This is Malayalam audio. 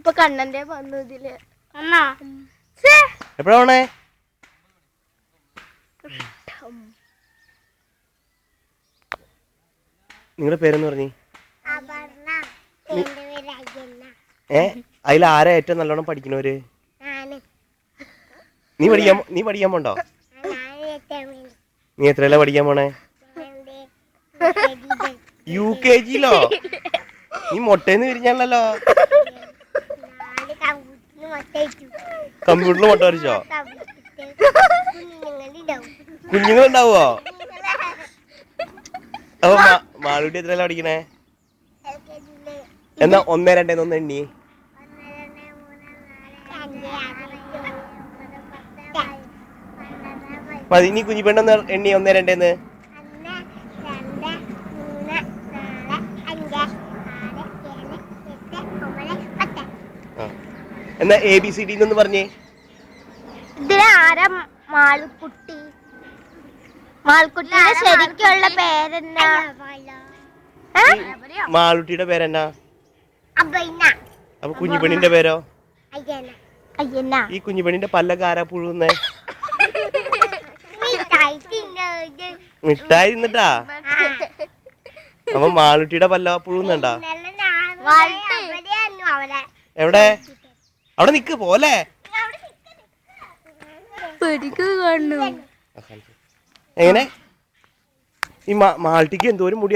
ഇപ്പൊ കണ്ണന്റെ വന്നു ഇതില് എപ്പോഴാ പോണേ? നിങ്ങളുടെ പേരെന്ന് പറഞ്ഞേ? അതിൽ ആരാ ഏറ്റവും നല്ലോണം പഠിക്കണവര്? നീ പഠിക്കാൻ പോണ്ടോ? നീ എത്രയല്ല പഠിക്കാൻ പോണേ? UKG-ലോ? നീ മുട്ടേന്ന് വിരിഞ്ഞാണല്ലോ. കമ്പ്യൂട്ടറിൽ മുട്ട വരച്ചോ? കുഞ്ഞുങ്ങളുണ്ടാവോ? അപ്പൊ മാളൂട്ടി എത്രയല്ല പഠിക്കണേ? എന്നാ 1, 2 ഒന്ന് എണ്ണി. മതി. നീ കുഞ്ഞു പെണ്ണെന്ന് എണ്ണി 1, 2. എന്നാ ABCD എന്ന് പറഞ്ഞേ. ഇതിലാരാ മാളുക്കുട്ടി? മാളുക്കുട്ടിയുടെ ശരിക്കുള്ള പേരെന്നാ? മാളുട്ടിയുടെ പേരെന്നാ? അപ്പൊ കുഞ്ഞുപെണ്ണിന്റെ പേരോ? ഈ കുഞ്ഞുപെണ്ണിന്റെ പല്ലൊക്കെ ആരാ പുഴുന്നേ? മിഠായി തിന്നിട്ടാ? അപ്പൊ മാളുട്ടിയുടെ പല്ല പുഴുന്നുണ്ടാ? എവിടെ? അവിടെ നിക്ക് പോലെ. എങ്ങനെ? ഈ മാൾട്ടിക്ക് എന്തോരം മുടി?